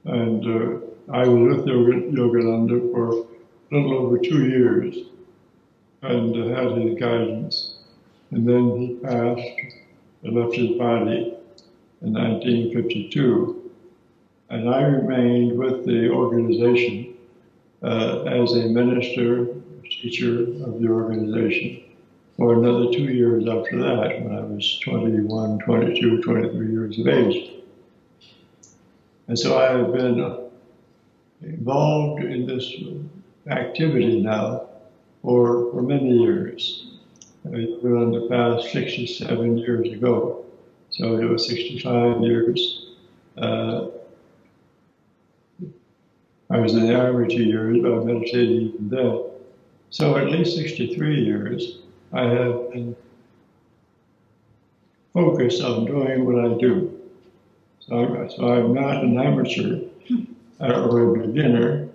And I was with Yogananda for a little over 2 years and had his guidance. And then he passed and left his body in 1952. And I remained with the organization as a minister, teacher of the organization for another 2 years after that, when I was 21, 22, 23 years of age. And so I have been involved in this activity now for many years. Yogananda passed 67 years ago, so it was 65 years. I was in the Army 2 years, but I meditated even then. So at least 63 years, I have been focused on doing what I do. So I'm not an amateur or a beginner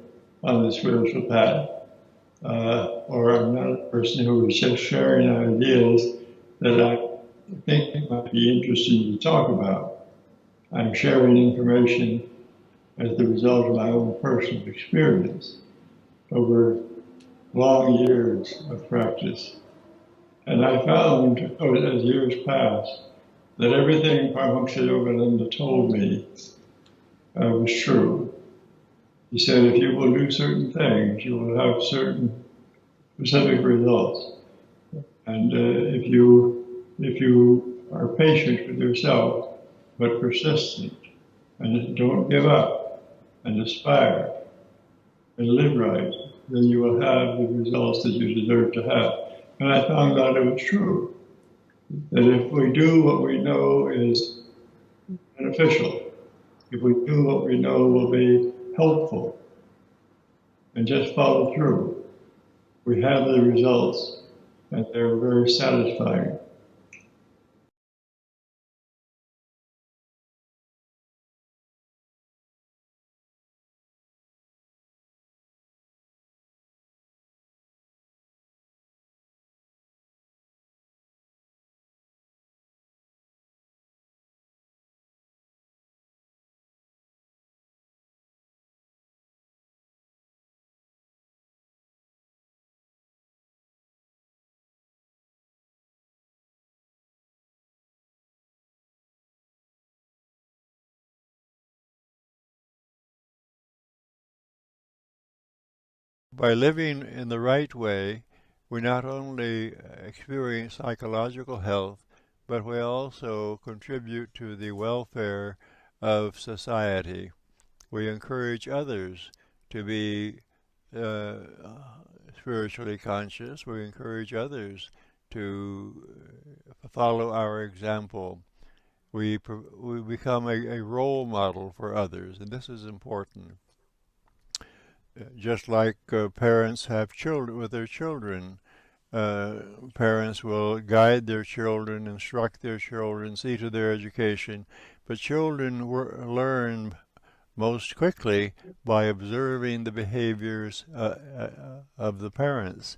on the spiritual path, or I'm not a person who is just sharing ideas that I think it might be interesting to talk about. I'm sharing information as the result of my own personal experience over long years of practice. And I found, as years passed, that everything Paramahansa Yogananda told me was true. He said, if you will do certain things, you will have certain specific results. And if you are patient with yourself, but persistent, and don't give up, and aspire, and live right, then you will have the results that you deserve to have. And I found out it was true, that if we do what we know is beneficial, if we do what we know will be helpful, and just follow through, we have the results, and they're very satisfying. By living in the right way, we not only experience psychological health, but we also contribute to the welfare of society. We encourage others to be uh, spiritually conscious. We encourage others to follow our example. We become a role model for others, and this is important. Just like parents have children with their children, uh, parents will guide their children, instruct their children, see to their education, but children learn most quickly by observing the behaviors of the parents.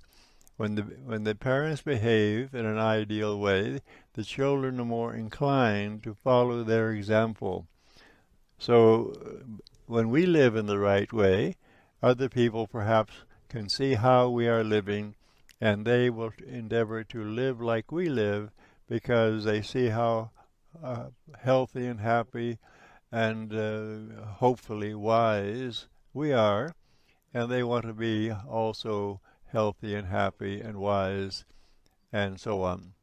When the parents behave in an ideal way, the children are more inclined to follow their example. So when we live in the right way, other people perhaps can see how we are living, and they will endeavor to live like we live because they see how healthy and happy and hopefully wise we are, and they want to be also healthy and happy and wise and so on.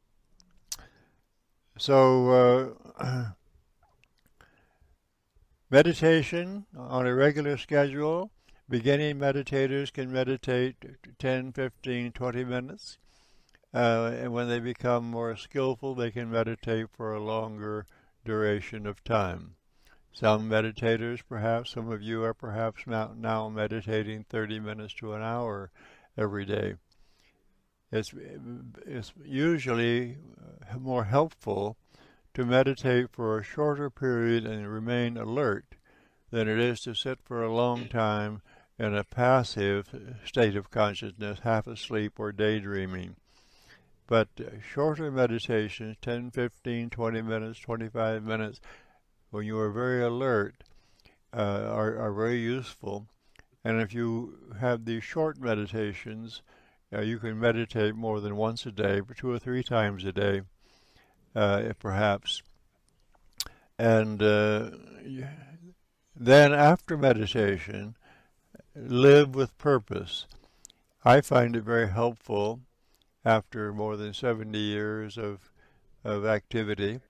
So meditation on a regular schedule. Beginning meditators can meditate 10, 15, 20 minutes. And when they become more skillful, they can meditate for a longer duration of time. Some meditators, perhaps, some of you are perhaps now meditating 30 minutes to an hour every day. It's usually more helpful to meditate for a shorter period and remain alert than it is to sit for a long time in a passive state of consciousness, half asleep or daydreaming. But shorter meditations, 10, 15, 20 minutes, 25 minutes, when you are very alert, are very useful. And if you have these short meditations, you can meditate more than once a day, 2 or 3 times a day, perhaps. And then after meditation, live with purpose. I find it very helpful after more than 70 years of activity.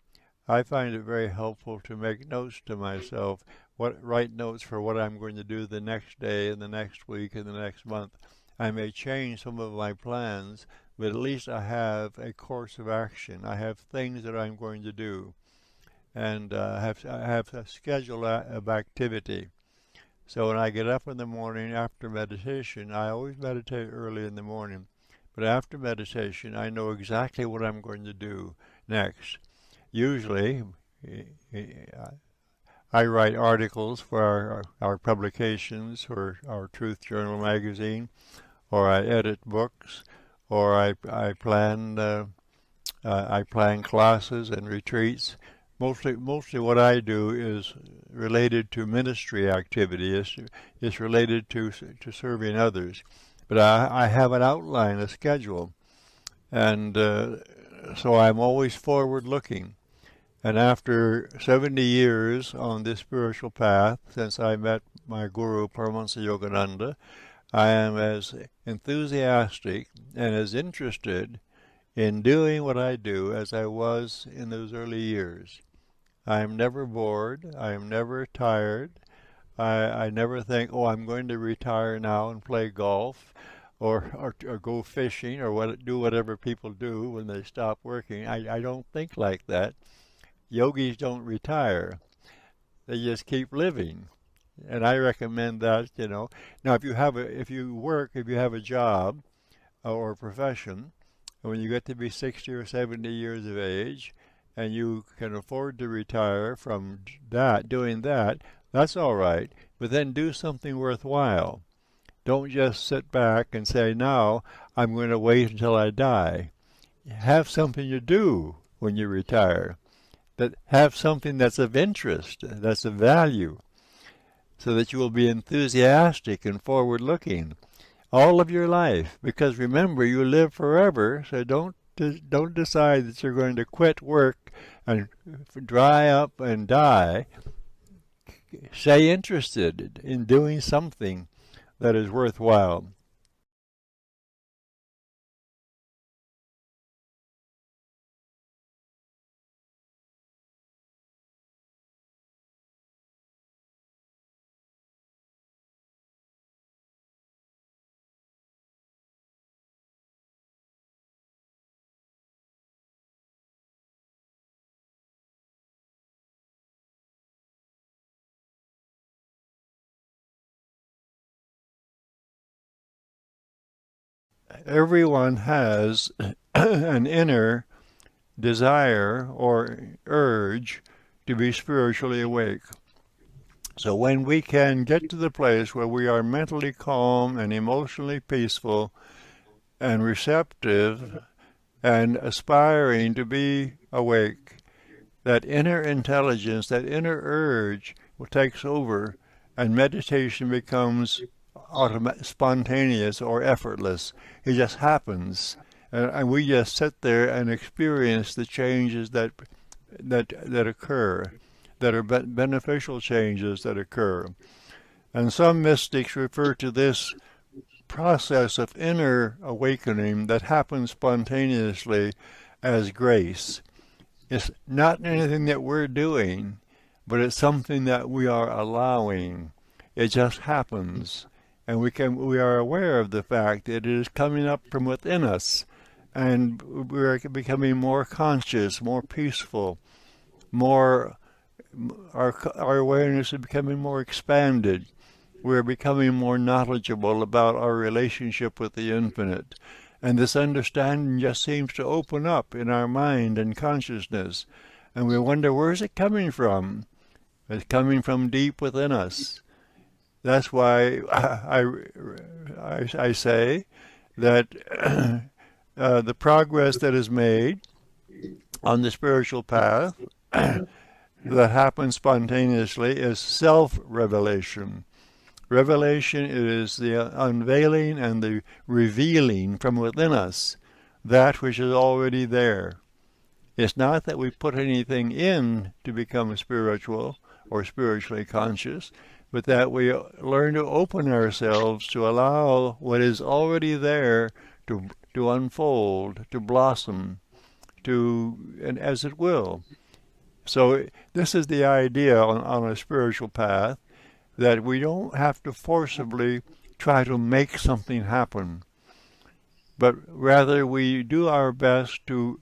I find it very helpful to make notes to myself, write notes for what I'm going to do the next day and the next week and the next month. I may change some of my plans, but at least I have a course of action. I have things that I'm going to do, and I have a schedule of activity. So when I get up in the morning after meditation, I always meditate early in the morning, but after meditation, I know exactly what I'm going to do next. Usually, I write articles for our publications, or our Truth Journal magazine, or I edit books, or I plan classes and retreats. Mostly what I do is related to ministry activity. It's related to serving others. But I have an outline, a schedule, and so I'm always forward looking. And after 70 years on this spiritual path, since I met my guru, Paramahansa Yogananda, I am as enthusiastic and as interested in doing what I do as I was in those early years. I am never bored. I am never tired. I never think, oh, I'm going to retire now and play golf or go fishing or do whatever people do when they stop working. I don't think like that. Yogis don't retire. They just keep living. And I recommend that, Now, if you have a job or a profession, and when you get to be 60 or 70 years of age, and you can afford to retire from doing that, that's all right. But then do something worthwhile. Don't just sit back and say, now I'm going to wait until I die. Have something to do when you retire. Have something that's of interest, that's of value, so that you will be enthusiastic and forward-looking all of your life. Because remember, you live forever, so don't decide that you're going to quit work and dry up and die. Stay interested in doing something that is worthwhile. Everyone has an inner desire or urge to be spiritually awake. So when we can get to the place where we are mentally calm and emotionally peaceful and receptive and aspiring to be awake, that inner intelligence, that inner urge takes over, and meditation becomes spontaneous or effortless. It just happens, and we just sit there and experience the changes that occur, that are beneficial changes that occur. And some mystics refer to this process of inner awakening that happens spontaneously as grace. It's not anything that we're doing, but it's something that we are allowing. It just happens. And we are aware of the fact that it is coming up from within us, and we're becoming more conscious, more peaceful, our awareness is becoming more expanded. We're becoming more knowledgeable about our relationship with the infinite. And this understanding just seems to open up in our mind and consciousness. And we wonder, where is it coming from? It's coming from deep within us. That's why I say that the progress that is made on the spiritual path that happens spontaneously is self-revelation. Revelation is the unveiling and the revealing from within us that which is already there. It's not that we put anything in to become spiritual or spiritually conscious, but that we learn to open ourselves to allow what is already there to unfold, to blossom, and as it will. So this is the idea on a spiritual path, that we don't have to forcibly try to make something happen, but rather we do our best to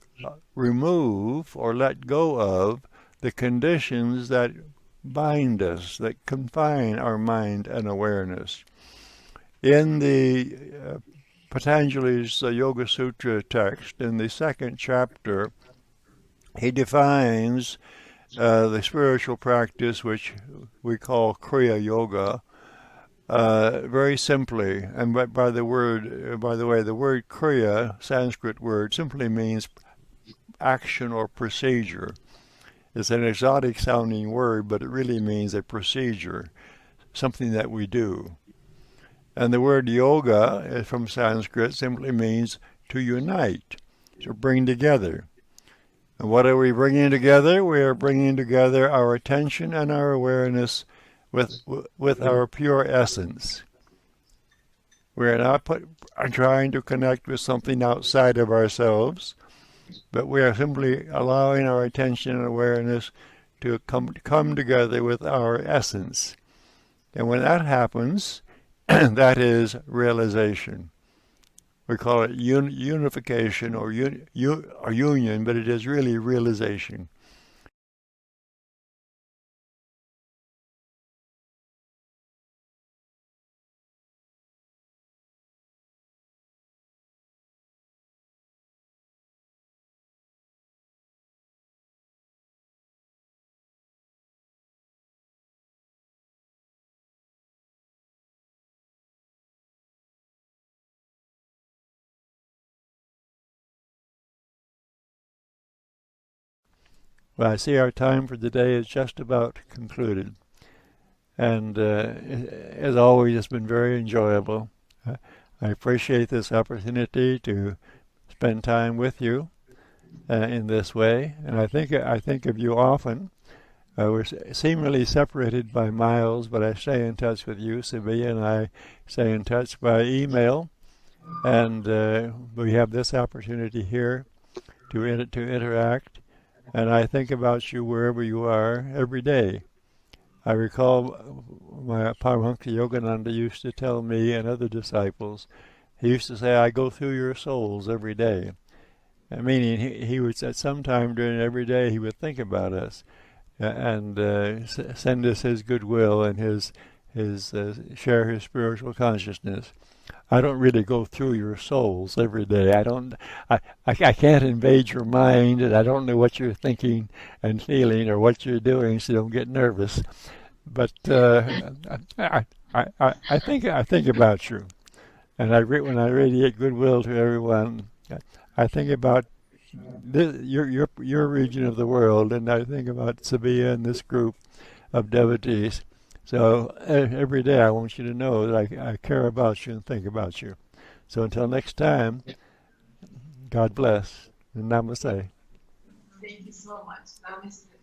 remove or let go of the conditions that bind us, that confine our mind and awareness. In the Patanjali's Yoga Sutra text, in the second chapter, he defines the spiritual practice, which we call Kriya Yoga, very simply. And by the way, the word Kriya, Sanskrit word, simply means action or procedure. It's an exotic sounding word, but it really means a procedure, something that we do. And the word yoga from Sanskrit simply means to unite, to bring together. And what are we bringing together? We are bringing together our attention and our awareness with our pure essence. We are not trying to connect with something outside of ourselves, but we are simply allowing our attention and awareness to come together with our essence. And when that happens, that is realization. We call it unification or union, but it is really realization. Well, I see our time for today is just about concluded. And as always, it's been very enjoyable. I appreciate this opportunity to spend time with you in this way. And I think of you often. We're seemingly separated by miles, but I stay in touch with you. Sevilla and I stay in touch by email. And we have this opportunity here to interact. And I think about you wherever you are every day. I recall my Paramahansa Yogananda used to tell me and other disciples, he used to say, I go through your souls every day. Meaning he would, at some time during every day, he would think about us and send us his goodwill and his share his spiritual consciousness. I don't really go through your souls every day. I can't invade your mind, and I don't know what you're thinking and feeling or what you're doing, so don't get nervous. But I think about you, and when I radiate goodwill to everyone, I think about your region of the world, and I think about Sevilla and this group of devotees. So every day I want you to know that I care about you and think about you. So until next time, God bless and namaste. Thank you so much. Namaste.